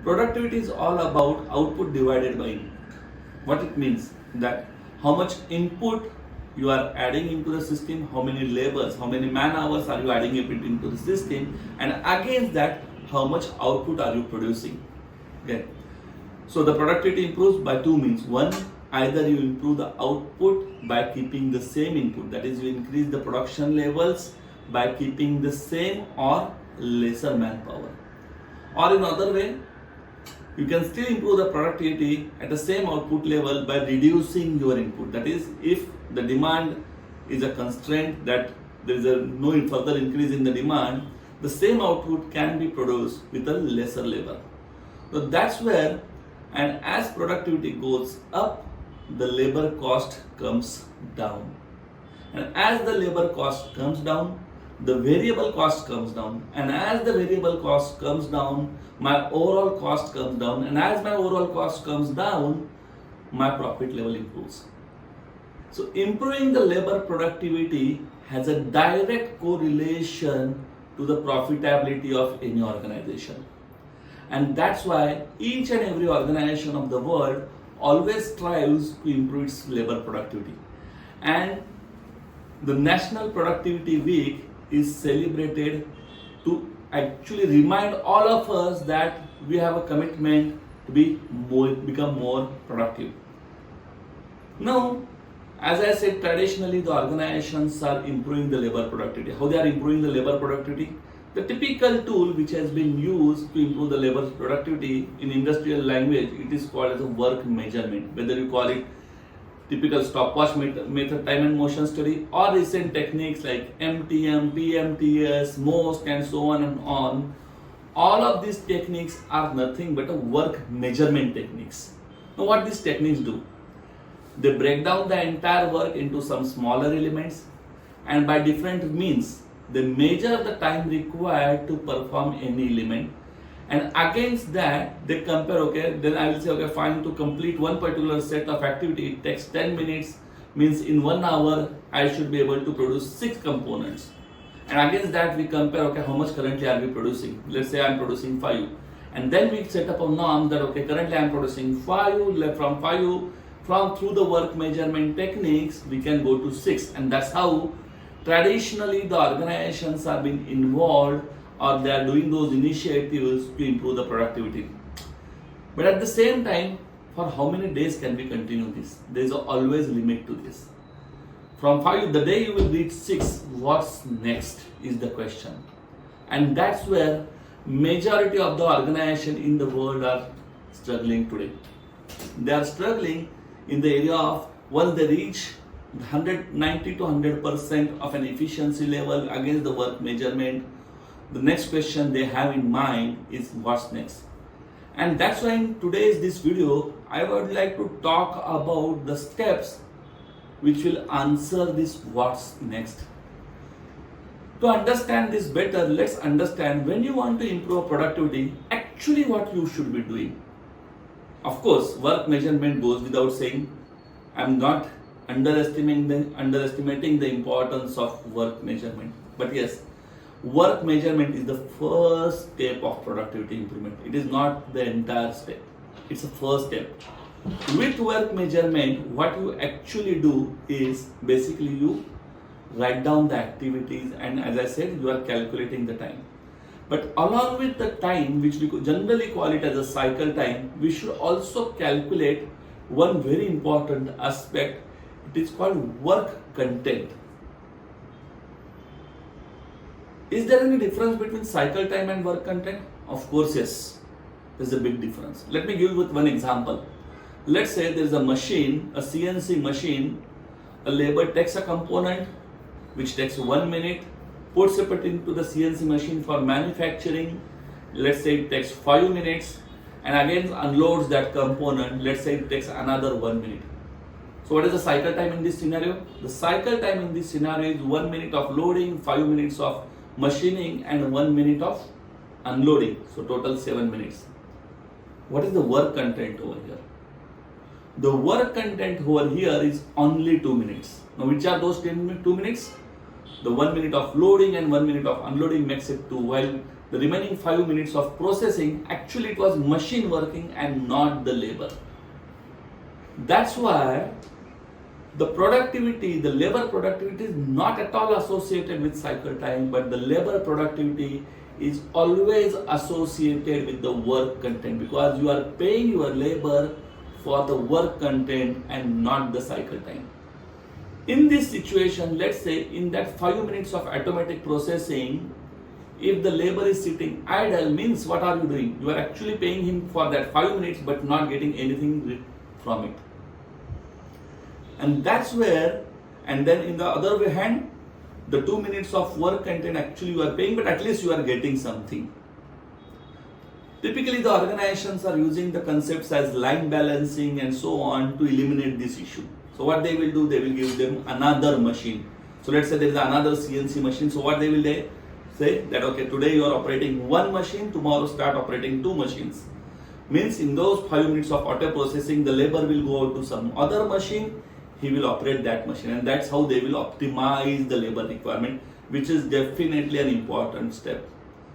Productivity is all about output divided by input. What it means that how much input you are adding into the system, how many labors, how many man hours are you adding into the system, and against that, how much output are you producing. Okay. So the productivity improves by two means. One, either you improve the output by keeping the same input, that is, you increase the production levels by keeping the same or lesser manpower. Or in other way, you can still improve the productivity at the same output level by reducing your input. That is, if the demand is a constraint that there is no further increase in the demand, the same output can be produced with a lesser labor. So that's where, and as productivity goes up, the labor cost comes down. And as the labor cost comes down, the variable cost comes down, and as the variable cost comes down, my overall cost comes down, and as my overall cost comes down, my profit level improves. So improving the labor productivity has a direct correlation to the profitability of any organization. And that's why each and every organization of the world always strives to improve its labor productivity. And the National Productivity Week is celebrated to actually remind all of us that we have a commitment to become more productive. Now, as I said, traditionally the organizations are improving the labor productivity. How they are improving the labor productivity? The typical tool which has been used to improve the labor productivity in industrial language, it is called as a work measurement. Whether you call it typical stopwatch method, time and motion study, or recent techniques like MTM, PMTS, MOST, and so on and on. All of these techniques are nothing but a work measurement techniques. Now what these techniques do? They break down the entire work into some smaller elements, and by different means, they measure the time required to perform any element. And against that, they compare, okay, then I will say, okay, fine, to complete one particular set of activity, it takes 10 minutes, means in 1 hour, I should be able to produce 6 components. And against that, we compare, okay, how much currently are we producing? Let's say I'm producing 5. And then we set up a norm that, okay, currently I'm producing 5, from through the work measurement techniques, we can go to 6. And that's how traditionally the organizations have been involved, or they are doing those initiatives to improve the productivity. But at the same time, for how many days can we continue this? There is always a limit to this. From 5, the day you will reach 6, what's next is the question. And that's where majority of the organization in the world are struggling today. They are struggling in the area of, once they reach 90 to 100% of an efficiency level against the work measurement, the next question they have in mind is what's next. And that's why in today's this video, I would like to talk about the steps which will answer this what's next. To understand this better, let's understand when you want to improve productivity, actually what you should be doing. Of course, work measurement goes without saying. I'm not underestimating the importance of work measurement. But yes, work measurement is the first step of productivity improvement. It is not the entire step. It's a first step. With work measurement, what you actually do is basically you write down the activities, and as I said, you are calculating the time. But along with the time, which we generally call it as a cycle time, we should also calculate one very important aspect. It is called work content. Is there any difference between cycle time and work content? Of course, yes. There's a big difference. Let me give you with one example. Let's say there's a machine, a CNC machine, a labor takes a component which takes 1 minute, puts it into the CNC machine for manufacturing. Let's say it takes 5 minutes, and again unloads that component. Let's say it takes another 1 minute. So what is the cycle time in this scenario? The cycle time in this scenario is 1 minute of loading, 5 minutes of machining, and 1 minute of unloading. So total 7 minutes. What is the work content over here? The work content over here is only 2 minutes. Now which are those 2 minutes? The 1 minute of loading and 1 minute of unloading makes it 2, while the remaining 5 minutes of processing, actually it was machine working and not the labor. That's why the productivity, the labor productivity is not at all associated with cycle time, but the labor productivity is always associated with the work content, because you are paying your labor for the work content and not the cycle time. In this situation, let's say in that 5 minutes of automatic processing, if the labor is sitting idle, means what are you doing? You are actually paying him for that 5 minutes but not getting anything from it. And that's where, and then in the other hand, the 2 minutes of work content actually you are paying, but at least you are getting something. Typically the organizations are using the concepts as line balancing and so on to eliminate this issue. So what they will do, they will give them another machine. So let's say there is another CNC machine. So what they will say that, okay, today you are operating one machine, tomorrow start operating two machines. Means in those 5 minutes of auto processing, the labor will go out to some other machine, he will operate that machine, and that's how they will optimize the labor requirement, which is definitely an important step.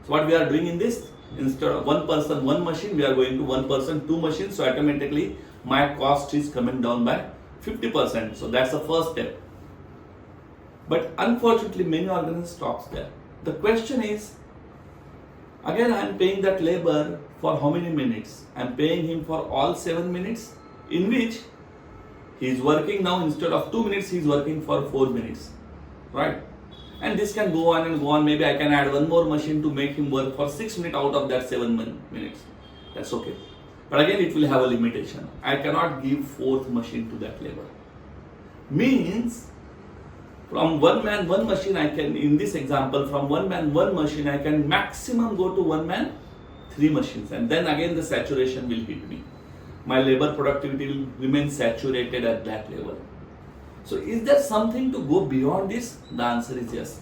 So what we are doing in this, instead of one person, one machine, we are going to one person, two machines, so automatically my cost is coming down by 50%. So that's the first step. But unfortunately, many organizations stops there. The question is, again I am paying that labor for how many minutes? I am paying him for all 7 minutes, in which he is working now, instead of 2 minutes, he is working for 4 minutes, right? And this can go on and go on. Maybe I can add one more machine to make him work for 6 minutes out of that 7 minutes. That's okay. But again, it will have a limitation. I cannot give fourth machine to that labor. Means, from one man, one machine, I can, in this example, from one man, one machine, I can maximum go to one man, 3 machines. And then again the saturation will hit me. My labor productivity will remain saturated at that level. So is there something to go beyond this? The answer is yes.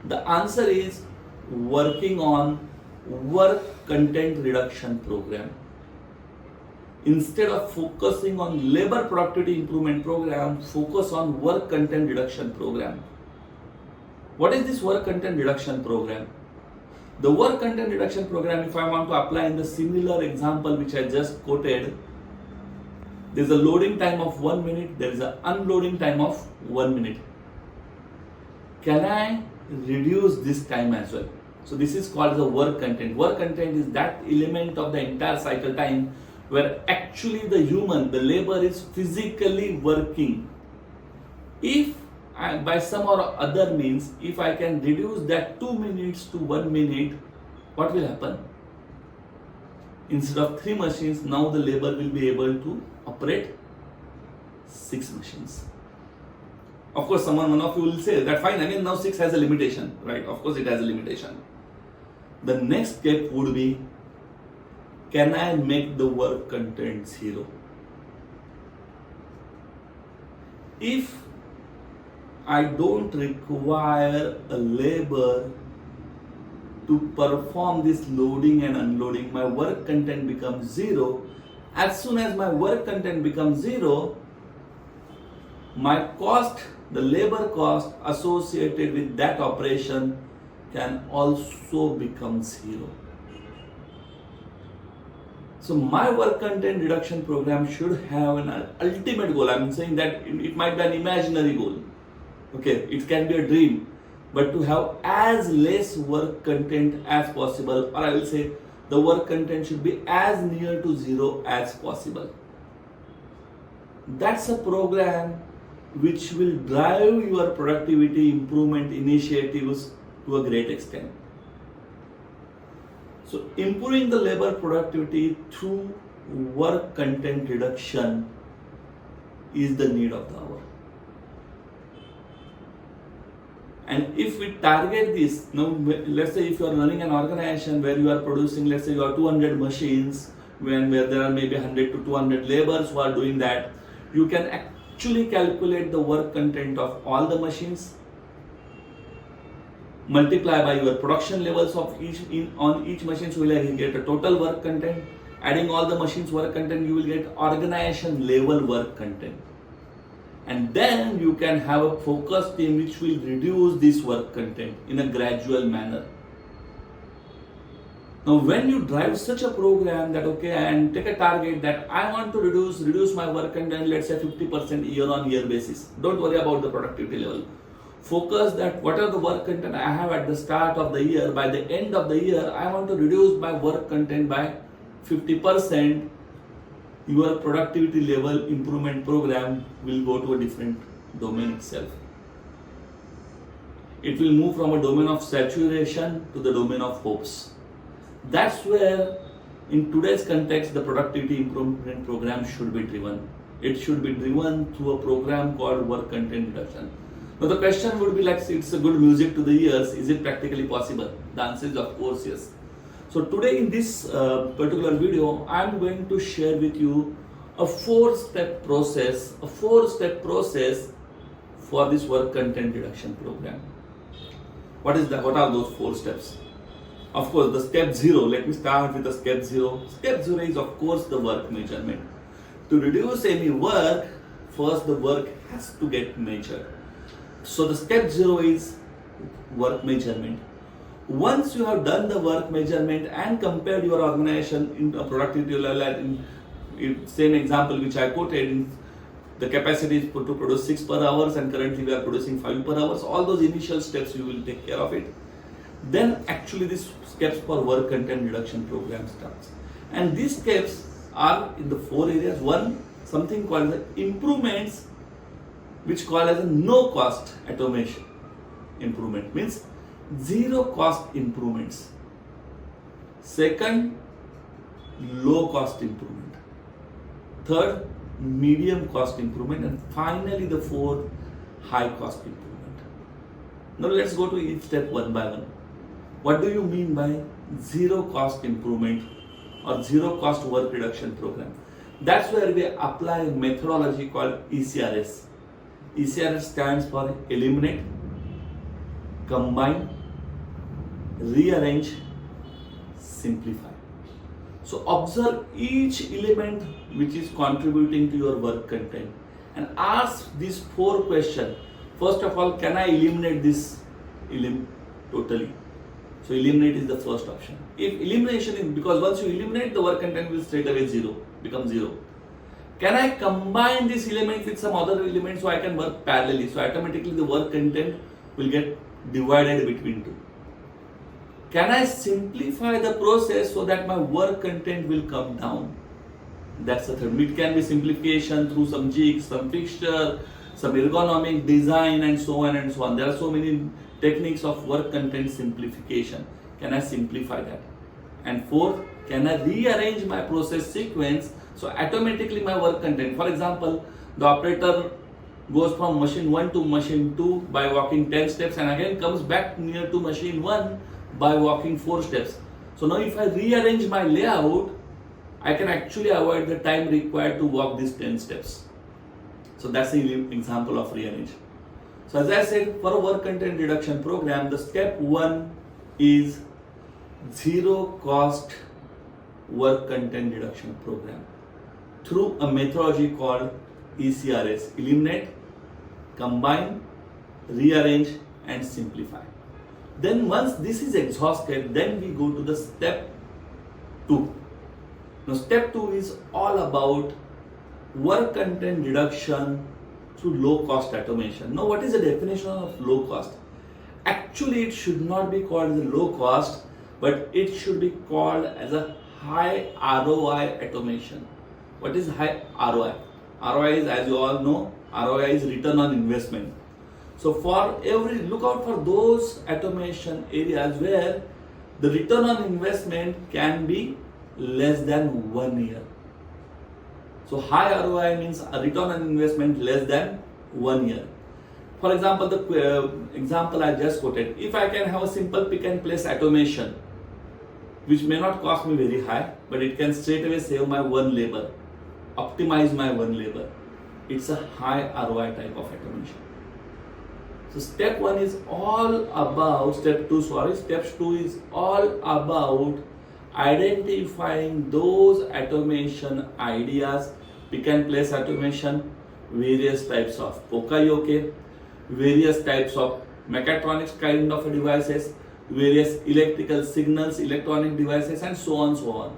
The answer is working on work content reduction program. Instead of focusing on labor productivity improvement program, focus on work content reduction program. What is this work content reduction program? The work content reduction program, if I want to apply in the similar example which I just quoted, there is a loading time of 1 minute, there is an unloading time of 1 minute. Can I reduce this time as well? So this is called the work content. Work content is that element of the entire cycle time where actually the human, the labor is physically working. If by some or other means, if I can reduce that 2 minutes to 1 minute, what will happen? Instead of 3 machines, now the labor will be able to operate 6 machines. Of course, one of you will say that fine, again now 6 has a limitation, right? Of course it has a limitation. The next step would be, can I make the work content 0? If I don't require a labor to perform this loading and unloading, my work content becomes 0. As soon as my work content becomes 0, my cost, the labor cost associated with that operation can also become 0. So my work content reduction program should have an ultimate goal. I'm saying that it might be an imaginary goal. Okay, it can be a dream, but to have as less work content as possible, or I will say the work content should be as near to 0 as possible. That's a program which will drive your productivity improvement initiatives to a great extent. So improving the labor productivity through work content reduction is the need of the hour. And if we target this, now let's say if you are running an organization where you are producing, let's say you are 200 machines, where there are maybe 100 to 200 laborers who are doing that, you can actually calculate the work content of all the machines, multiply by your production levels of on each machine, so you will get a total work content. Adding all the machines work content, you will get organization level work content. And then you can have a focus team which will reduce this work content in a gradual manner. Now, when you drive such a program that okay, and take a target that I want to reduce my work content, let's say 50% year on year basis. Don't worry about the productivity level. Focus that whatever the work content I have at the start of the year, by the end of the year, I want to reduce my work content by 50%. Your productivity level improvement program will go to a different domain itself. It will move from a domain of saturation to the domain of hopes. That's where, in today's context, the productivity improvement program should be driven. It should be driven through a program called work content reduction. Now, the question would be like, it's a good music to the ears. Is it practically possible? The answer is, of course, yes. So, today in this particular video, I'm going to share with you a four-step process for this work content reduction program. What is that? What are those 4 steps? Of course, the step 0, let me start with the step 0. Step 0 is, of course, the work measurement. To reduce any work, first the work has to get measured. So the step 0 is work measurement. Once you have done the work measurement and compared your organization in a productivity level, in same example which I quoted, the capacity is to produce 6 per hour and currently we are producing 5 per hour. All those initial steps you will take care of it. Then actually these steps for work content reduction program starts. And these steps are in the 4 areas. One, something called the improvements, which called as a no cost automation improvement, means zero cost improvements. Second, low cost improvement. Third, medium cost improvement. And finally the 4th, high cost improvement. Now let's go to each step one by one. What do you mean by zero cost improvement or zero cost work reduction program? That's where we apply a methodology called ECRS. ECRS stands for eliminate, combine, rearrange, simplify. So observe each element which is contributing to your work content and ask these 4 questions. First of all, can I eliminate this totally? So eliminate is the first option. If elimination is, because once you eliminate, the work content will straight away become zero. Can I combine this element with some other element so I can work parallelly? So automatically the work content will get divided between 2. Can I simplify the process so that my work content will come down? That's the third. It can be simplification through some jigs, some fixture, some ergonomic design and so on and so on. There are so many techniques of work content simplification. Can I simplify that? And 4th, can I rearrange my process sequence so automatically my work content, for example, the operator goes from machine 1 to machine 2 by walking 10 steps and again comes back near to machine 1 by walking 4 steps. So now if I rearrange my layout, I can actually avoid the time required to walk these 10 steps. So that's the example of rearrange. So as I said, for a work content reduction program, the step 1 is zero cost work content reduction program through a methodology called ECRS: eliminate, combine, rearrange and simplify. Then once this is exhausted, then we go to the step 2. Now step 2 is all about work content reduction through low cost automation. Now what is the definition of low cost? Actually it should not be called the low cost, but it should be called as a high ROI automation. What is high ROI? ROI is, as you all know, ROI is return on investment. So look out for those automation areas where the return on investment can be less than 1 year. So high ROI means a return on investment less than 1 year. For example, the example I just quoted, if I can have a simple pick and place automation, which may not cost me very high, but it can straight away save my 1 labor, optimize my 1 labor. It's a high ROI type of automation. So step 1 is all about, step 2 is all about identifying those automation ideas, pick and place automation, various types of Poka-yoke, various types of mechatronics kind of devices, various electrical signals, electronic devices, and so on, so on.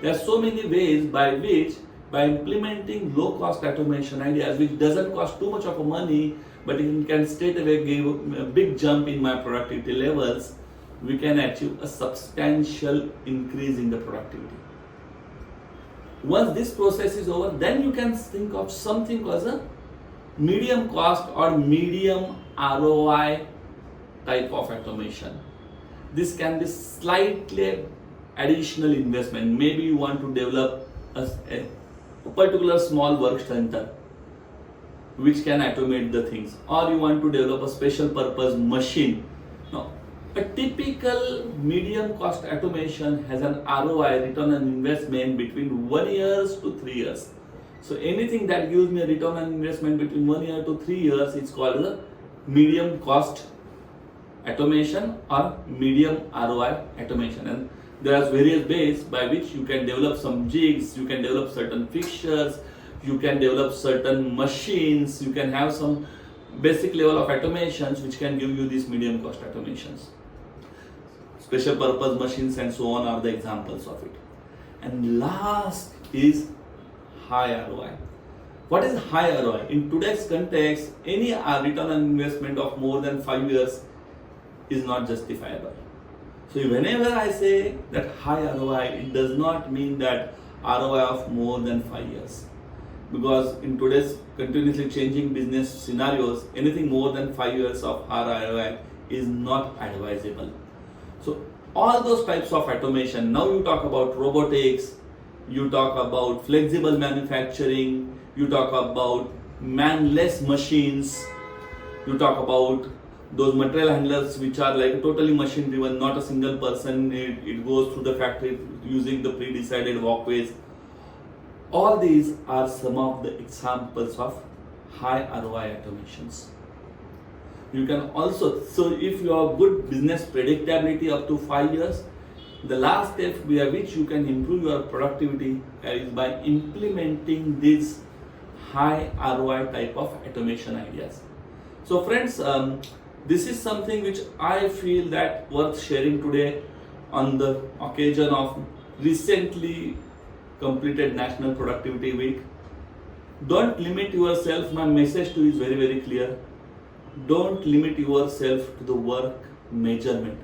There are so many ways by which, by implementing low cost automation ideas, which doesn't cost too much of money, but it can straight away give a big jump in my productivity levels, we can achieve a substantial increase in the productivity. Once this process is over, then you can think of something as a medium cost or medium ROI type of automation. This can be slightly additional investment. Maybe you want to develop a particular small work center which can automate the things, or you want to develop a special purpose machine. Now, a typical medium cost automation has an ROI, return on investment, between 1 year to 3 years. So anything that gives me a return on investment between 1 year to 3 years is called a medium cost automation or medium ROI automation. And there are various ways by which you can develop some jigs, you can develop certain fixtures, you can develop certain machines, you can have some basic level of automations which can give you these medium cost automations. Special purpose machines and so on are the examples of it. And last is high ROI. What is high ROI? In today's context, any return on investment of more than 5 years is not justifiable. So whenever I say that high ROI, it does not mean that ROI of more than 5 years. Because in today's continuously changing business scenarios, anything more than 5 years of ROI is not advisable. So all those types of automation, now you talk about robotics, you talk about flexible manufacturing, you talk about manless machines, you talk about those material handlers which are like totally machine driven, not a single person, it goes through the factory using the pre-decided walkways. All these are some of the examples of high ROI automations. You can also, so if you have good business predictability up to 5 years, the last step via which you can improve your productivity is by implementing these high ROI type of automation ideas. So friends, this is something which I feel that worth sharing today on the occasion of recently completed National Productivity Week. Don't limit yourself. My message to you is very, very clear. Don't limit yourself to the work measurement,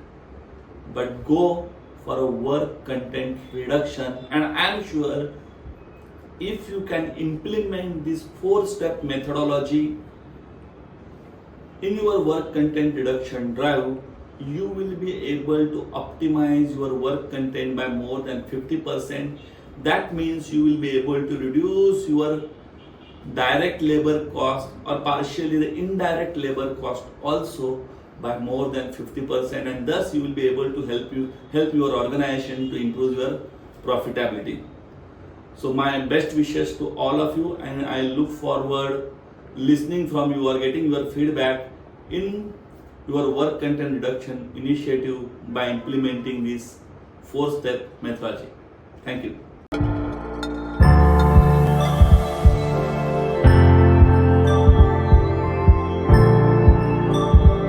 but go for a work content reduction. And I am sure if you can implement this 4-step methodology in your work content reduction drive, you will be able to optimize your work content by more than 50%. That means you will be able to reduce your direct labor cost or partially the indirect labor cost also by more than 50%, and thus you will be able to help your organization to improve your profitability. So my best wishes to all of you, and I look forward listening from you or getting your feedback in your work content reduction initiative by implementing this 4-step methodology. Thank you.